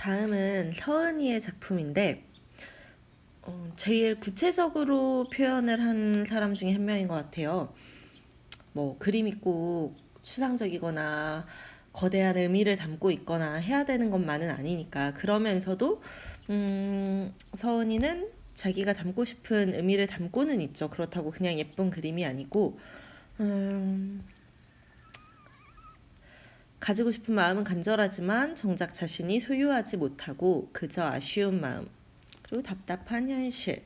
다음은 서은이의 작품인데 제일 구체적으로 표현을 한 사람 중에 한 명인 것 같아요. 뭐 그림이 꼭 추상적이거나 거대한 의미를 담고 있거나 해야 되는 것만은 아니니까. 그러면서도 서은이는 자기가 담고 싶은 의미를 담고는 있죠. 그렇다고 그냥 예쁜 그림이 아니고 음, 가지고 싶은 마음은 간절하지만 정작 자신이 소유하지 못하고 그저 아쉬운 마음, 그리고 답답한 현실,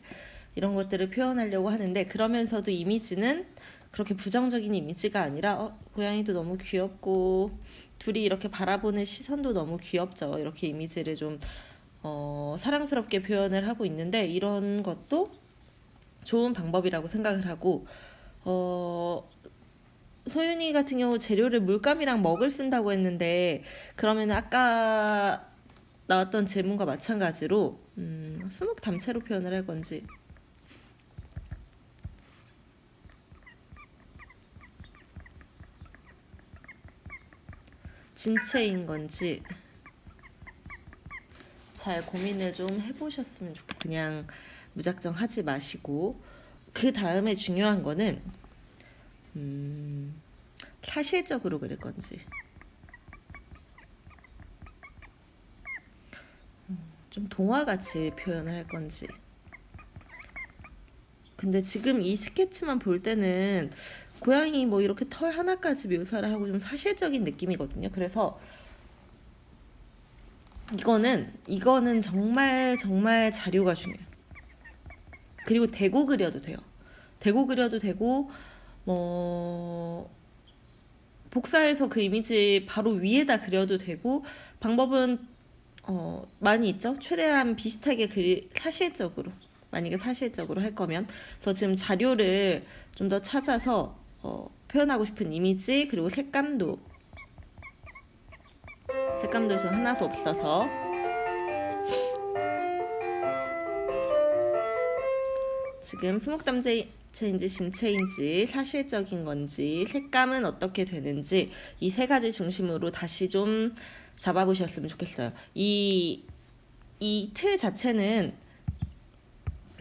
이런 것들을 표현하려고 하는데, 그러면서도 이미지는 그렇게 부정적인 이미지가 아니라 고양이도 너무 귀엽고 둘이 이렇게 바라보는 시선도 너무 귀엽죠. 이렇게 이미지를 좀 사랑스럽게 표현을 하고 있는데, 이런 것도 좋은 방법이라고 생각을 하고, 어, 소윤이 같은 경우 재료를 물감이랑 먹을 쓴다고 했는데, 그러면 아까 나왔던 질문과 마찬가지로 수묵 담채로 표현을 할 건지, 진채인 건지 잘 고민을 좀 해보셨으면 좋겠어요. 그냥 무작정 하지 마시고, 그 다음에 중요한 거는 사실적으로 그릴 건지, 좀 동화같이 표현을 할 건지. 근데 지금 이 스케치만 볼 때는 고양이 뭐 이렇게 털 하나까지 묘사를 하고 좀 사실적인 느낌이거든요. 그래서 이거는 정말 정말 자료가 중요해요. 그리고 대고 그려도 돼요. 대고 그려도 되고, 뭐 복사해서 그 이미지 바로 위에다 그려도 되고, 방법은 많이 있죠. 최대한 비슷하게 사실적으로, 만약에 사실적으로 할 거면. 그래서 지금 자료를 좀 더 찾아서 표현하고 싶은 이미지, 그리고 색감도 지금 하나도 없어서 지금 수목담체인지 진체인지 사실적인 건지 색감은 어떻게 되는지, 이 세 가지 중심으로 다시 좀 잡아보셨으면 좋겠어요. 이 틀 자체는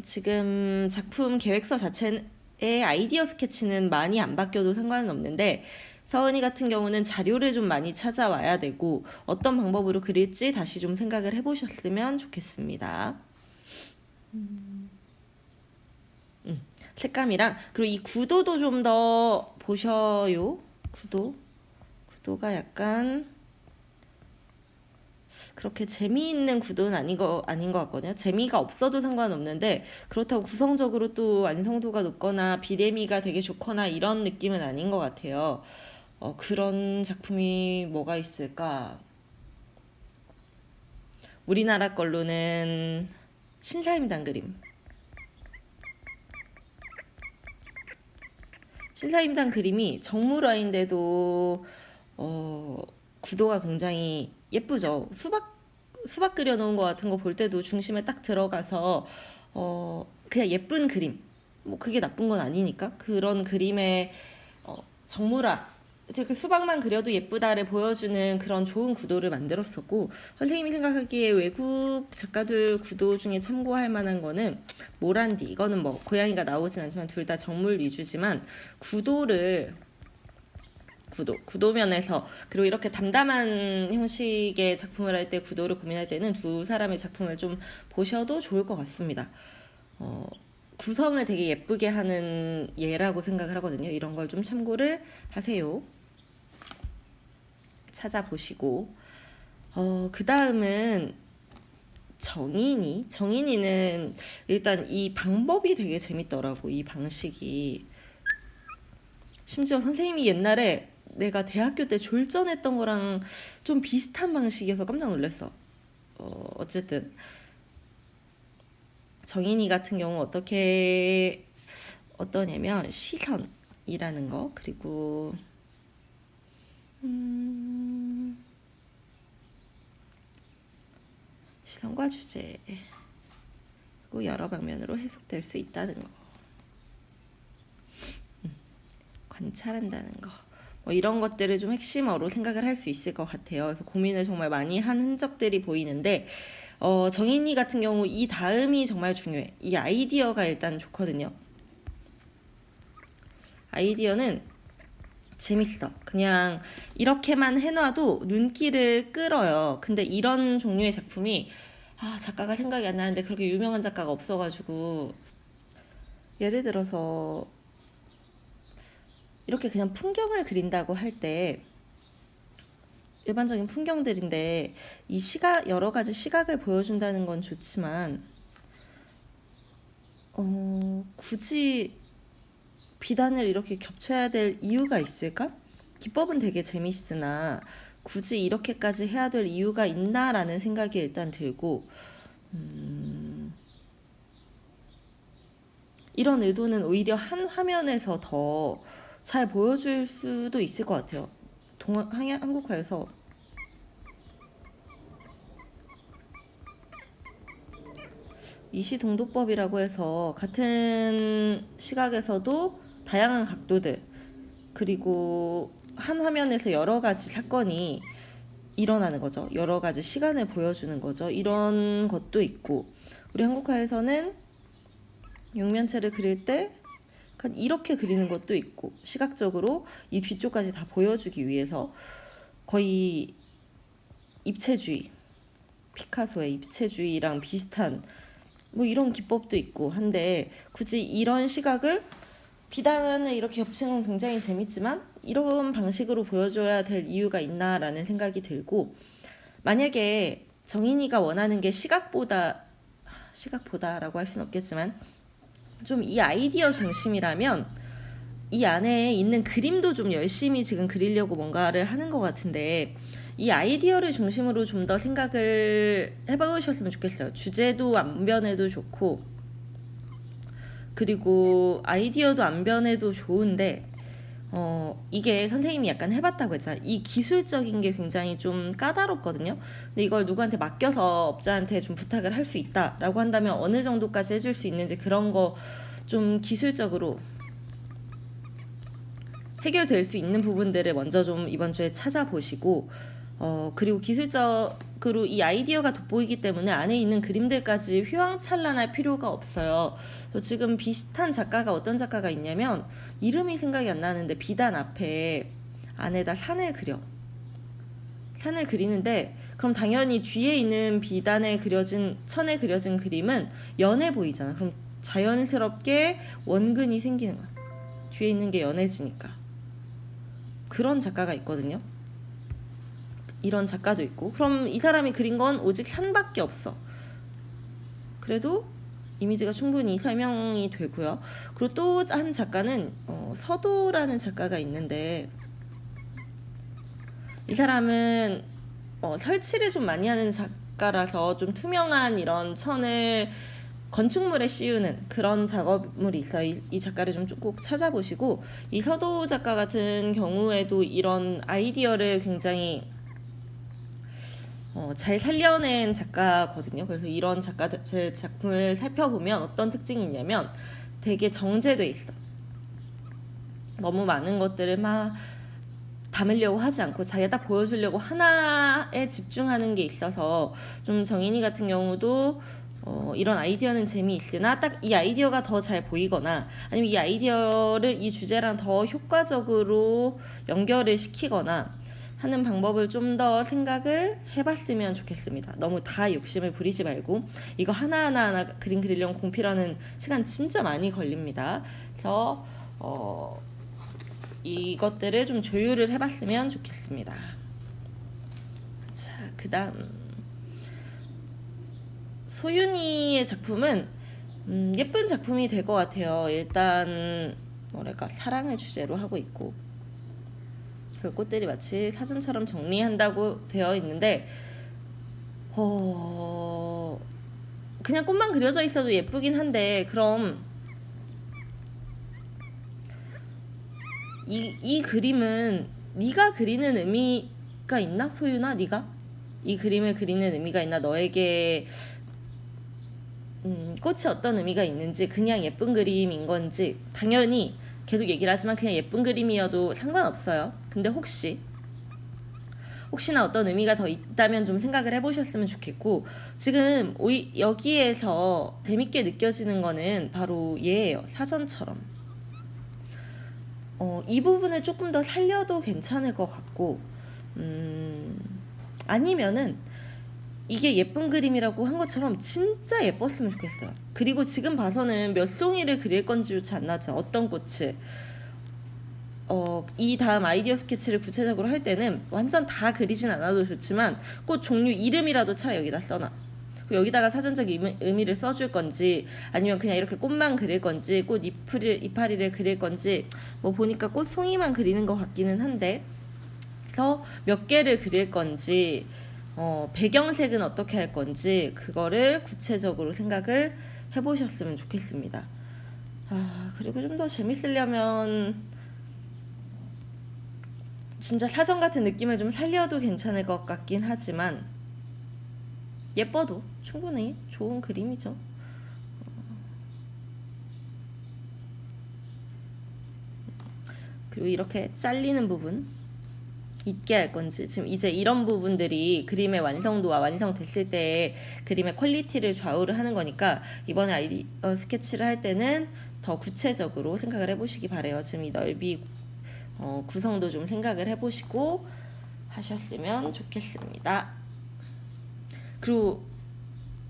지금 작품 계획서 자체의 아이디어 스케치는 많이 안 바뀌어도 상관은 없는데, 서은이 같은 경우는 자료를 좀 많이 찾아와야 되고, 어떤 방법으로 그릴지 다시 좀 생각을 해보셨으면 좋겠습니다. 색감이랑, 그리고 이 구도도 좀 더 보셔요. 구도가 약간 그렇게 재미있는 구도는 아닌 것 같거든요. 재미가 없어도 상관없는데, 그렇다고 구성적으로 또 완성도가 높거나 비례미가 되게 좋거나 이런 느낌은 아닌 것 같아요. 그런 작품이 뭐가 있을까? 우리나라 걸로는 신사임당 그림. 신사임당 그림이 정물화인데도 구도가 굉장히 예쁘죠. 수박 그려놓은 것 같은 거 볼 때도 중심에 딱 들어가서 그냥 예쁜 그림. 뭐 그게 나쁜 건 아니니까. 그런 그림의 정물화, 이렇게 수박만 그려도 예쁘다를 보여주는 그런 좋은 구도를 만들었었고, 선생님이 생각하기에 외국 작가들 구도 중에 참고할 만한 거는 모란디. 이거는 뭐 고양이가 나오진 않지만 둘 다 정물 위주지만, 구도면에서, 그리고 이렇게 담담한 형식의 작품을 할 때 구도를 고민할 때는 두 사람의 작품을 좀 보셔도 좋을 것 같습니다. 구성을 되게 예쁘게 하는 예라고 생각을 하거든요. 이런 걸 좀 참고를 하세요. 찾아보시고. 그 다음은 정인이는 일단 이 방법이 되게 재밌더라고. 이 방식이. 심지어 선생님이 옛날에 내가 대학교 때 졸전했던 거랑 좀 비슷한 방식이어서 깜짝 놀랐어. 어쨌든 정인이 같은 경우 어떠냐면 시선이라는 거, 그리고 시선과 주제, 그리고 여러 방면으로 해석될 수 있다는 거, 관찰한다는 거. 뭐 이런 것들을 좀 핵심어로 생각을 할 수 있을 것 같아요. 그래서 고민을 정말 많이 한 흔적들이 보이는데 정인이 같은 경우 이 다음이 정말 중요해. 이 아이디어가 일단 좋거든요. 아이디어는 재밌어. 그냥 이렇게만 해놔도 눈길을 끌어요. 근데 이런 종류의 작품이 작가가 생각이 안 나는데 그렇게 유명한 작가가 없어가지고 예를 들어서 이렇게 그냥 풍경을 그린다고 할 때 일반적인 풍경들인데 이 시각 여러 가지 시각을 보여준다는 건 좋지만 굳이 비단을 이렇게 겹쳐야 될 이유가 있을까? 기법은 되게 재밌으나 굳이 이렇게까지 해야 될 이유가 있나라는 생각이 일단 들고 이런 의도는 오히려 한 화면에서 더 잘 보여줄 수도 있을 것 같아요. 한국화에서 이시동독법이라고 해서 같은 시각에서도 다양한 각도들 그리고 한 화면에서 여러 가지 사건이 일어나는 거죠. 여러 가지 시간을 보여주는 거죠. 이런 것도 있고 우리 한국화에서는 육면체를 그릴 때 이렇게 그리는 것도 있고 시각적으로 이 뒤쪽까지 다 보여주기 위해서 거의 입체주의 피카소의 입체주의랑 비슷한 뭐 이런 기법도 있고 한데 굳이 이런 시각을 비단을 이렇게 겹치는 건 굉장히 재밌지만 이런 방식으로 보여줘야 될 이유가 있나라는 생각이 들고 만약에 정인이가 원하는 게 시각보다라고 할 수는 없겠지만 좀 이 아이디어 중심이라면 이 안에 있는 그림도 좀 열심히 지금 그리려고 뭔가를 하는 것 같은데 이 아이디어를 중심으로 좀 더 생각을 해보셨으면 좋겠어요. 주제도 안 변해도 좋고 그리고 아이디어도 안 변해도 좋은데 이게 선생님이 약간 해봤다고 했잖아. 이 기술적인 게 굉장히 좀 까다롭거든요. 근데 이걸 누구한테 맡겨서 업자한테 좀 부탁을 할 수 있다라고 한다면 어느 정도까지 해줄 수 있는지 그런 거 좀 기술적으로 해결될 수 있는 부분들을 먼저 좀 이번 주에 찾아보시고 그리고 기술적으로 이 아이디어가 돋보이기 때문에 안에 있는 그림들까지 휘황찬란할 필요가 없어요. 지금 비슷한 작가가 어떤 작가가 있냐면 이름이 생각이 안 나는데 비단 앞에 안에다 산을 그리는데 그럼 당연히 뒤에 있는 비단에 그려진 천에 그려진 그림은 연해 보이잖아. 그럼 자연스럽게 원근이 생기는 거야. 뒤에 있는 게 연해지니까. 그런 작가가 있거든요. 이런 작가도 있고 그럼 이 사람이 그린 건 오직 산밖에 없어. 그래도 이미지가 충분히 설명이 되고요. 그리고 또 한 작가는 서도라는 작가가 있는데 이 사람은 설치를 좀 많이 하는 작가라서 좀 투명한 이런 천을 건축물에 씌우는 그런 작업물이 있어요. 이 작가를 좀 꼭 찾아보시고 이 서도 작가 같은 경우에도 이런 아이디어를 굉장히 잘 살려낸 작가거든요. 그래서 이런 제 작품을 살펴보면 어떤 특징이 있냐면 되게 정제돼 있어. 너무 많은 것들을 막 담으려고 하지 않고 자기가 보여주려고 하나에 집중하는 게 있어서 좀 정인이 같은 경우도 이런 아이디어는 재미있으나 딱 이 아이디어가 더 잘 보이거나 아니면 이 아이디어를 이 주제랑 더 효과적으로 연결을 시키거나 하는 방법을 좀 더 생각을 해봤으면 좋겠습니다. 너무 다 욕심을 부리지 말고 이거 하나하나 그림 그리려면 공필하는 시간 진짜 많이 걸립니다. 그래서 이것들을 좀 조율을 해봤으면 좋겠습니다. 자, 그 다음 소윤이의 작품은 예쁜 작품이 될 것 같아요. 일단 뭐랄까 사랑을 주제로 하고 있고 그 꽃들이 마치 사진처럼 정리한다고 되어 있는데 그냥 꽃만 그려져 있어도 예쁘긴 한데 그럼 이 그림은 네가 그리는 의미가 있나? 소윤아, 네가 이 그림을 그리는 의미가 있나? 너에게 꽃이 어떤 의미가 있는지 그냥 예쁜 그림인 건지 당연히 계속 얘기를 하지만 그냥 예쁜 그림이어도 상관없어요. 근데 혹시나 어떤 의미가 더 있다면 좀 생각을 해보셨으면 좋겠고, 지금 여기에서 재밌게 느껴지는 거는 바로 얘예요. 사전처럼. 이 부분을 조금 더 살려도 괜찮을 것 같고, 아니면은 이게 예쁜 그림이라고 한 것처럼 진짜 예뻤으면 좋겠어요. 그리고 지금 봐서는 몇 송이를 그릴 건지조차 안 나죠. 어떤 꽃을. 이 다음 아이디어 스케치를 구체적으로 할 때는 완전 다 그리진 않아도 좋지만 꽃 종류 이름이라도 차라리 여기다 써놔. 여기다가 사전적 의미를 써줄 건지, 아니면 그냥 이렇게 꽃만 그릴 건지, 꽃 이파리를 그릴 건지, 뭐 보니까 꽃 송이만 그리는 것 같기는 한데, 그래서 몇 개를 그릴 건지, 배경색은 어떻게 할 건지, 그거를 구체적으로 생각을 해보셨으면 좋겠습니다. 그리고 좀 더 재밌으려면 진짜 사전 같은 느낌을 좀 살려도 괜찮을 것 같긴 하지만, 예뻐도 충분히 좋은 그림이죠. 그리고 이렇게 잘리는 부분 있게 할 건지, 지금 이제 이런 부분들이 그림의 완성도와 완성됐을 때의 그림의 퀄리티를 좌우를 하는 거니까, 이번에 아이디어 스케치를 할 때는 더 구체적으로 생각을 해보시기 바래요. 지금 이 넓이 구성도 좀 생각을 해보시고 하셨으면 좋겠습니다. 그리고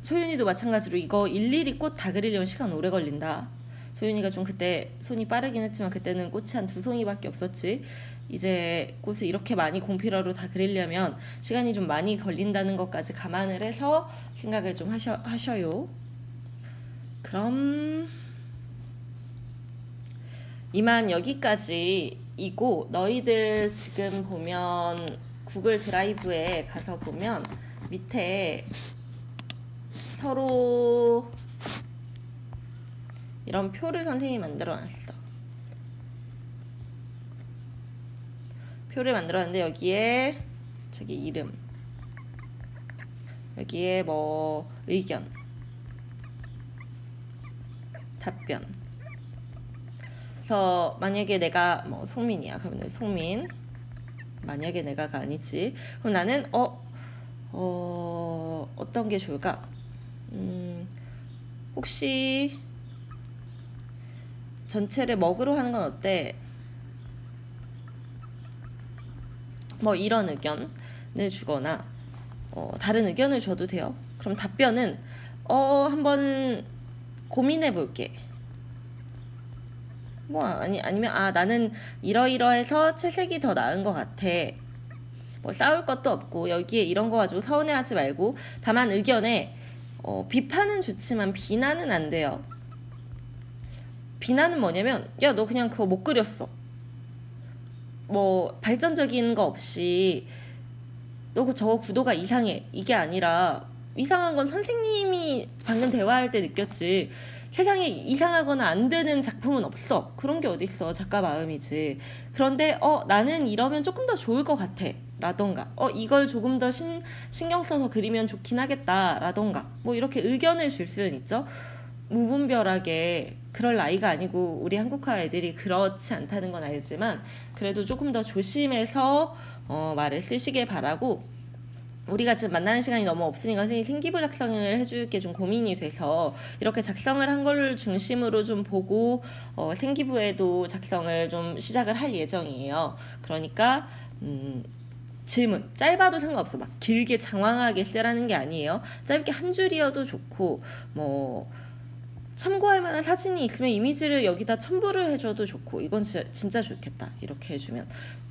소윤이도 마찬가지로 이거 일일이 꽃 다 그리려면 시간 오래 걸린다. 소윤이가 좀 그때 손이 빠르긴 했지만 그때는 꽃이 한 2송이밖에 없었지. 이제 꽃을 이렇게 많이 공필러로 다 그리려면 시간이 좀 많이 걸린다는 것까지 감안을 해서 생각을 좀 하셔요. 그럼 이만 여기까지이고, 너희들 지금 보면 구글 드라이브에 가서 보면 밑에 서로 이런 표를 선생님이 만들어놨어. 표를 만들었는데 여기에 저기 이름, 여기에 뭐 의견, 답변. 그래서 만약에 내가 뭐 송민이야. 그러면 송민. 만약에 내가가 아니지. 그럼 나는 어떤 게 좋을까? 혹시 전체를 먹으로 하는 건 어때? 뭐 이런 의견을 주거나 다른 의견을 줘도 돼요. 그럼 답변은 한번 고민해 볼게. 뭐 아니면 나는 이러이러해서 채색이 더 나은 것 같아. 뭐 싸울 것도 없고 여기에 이런 거 가지고 서운해하지 말고, 다만 의견에 비판은 좋지만 비난은 안 돼요. 비난은 뭐냐면, 야, 너 그냥 그거 못 그렸어. 뭐 발전적인 거 없이 너 저거 구도가 이상해. 이게 아니라, 이상한 건 선생님이 방금 대화할 때 느꼈지. 세상에 이상하거나 안 되는 작품은 없어. 그런 게 어딨어. 작가 마음이지. 그런데 나는 이러면 조금 더 좋을 것 같아. 라던가 이걸 조금 더 신경 써서 그리면 좋긴 하겠다. 라던가 뭐 이렇게 의견을 줄 수는 있죠. 무분별하게 그럴 나이가 아니고 우리 한국화 애들이 그렇지 않다는 건 알지만, 그래도 조금 더 조심해서 말을 쓰시길 바라고, 우리가 지금 만나는 시간이 너무 없으니까 선생님이 생기부 작성을 해줄 게 좀 고민이 돼서 이렇게 작성을 한 걸 중심으로 좀 보고 생기부에도 작성을 좀 시작을 할 예정이에요. 그러니까 질문 짧아도 상관없어. 막 길게 장황하게 쓰라는 게 아니에요. 짧게 한 줄이어도 좋고, 뭐 참고할 만한 사진이 있으면 이미지를 여기다 첨부를 해줘도 좋고, 이건 진짜 좋겠다. 이렇게 해주면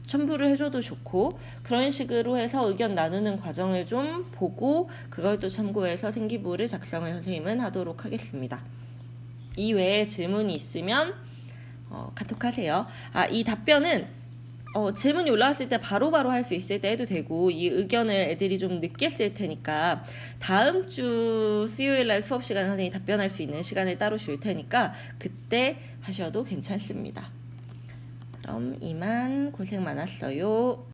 첨부를 해줘도 좋고, 그런 식으로 해서 의견 나누는 과정을 좀 보고 그걸 또 참고해서 생기부를 작성을 선생님은 하도록 하겠습니다. 이외에 질문이 있으면 카톡하세요. 이 답변은 질문이 올라왔을 때 바로바로 할 수 있을 때 해도 되고, 이 의견을 애들이 좀 늦게 쓸 테니까 다음 주 수요일날 수업 시간에 선생님이 답변할 수 있는 시간을 따로 줄 테니까 그때 하셔도 괜찮습니다. 그럼 이만, 고생 많았어요.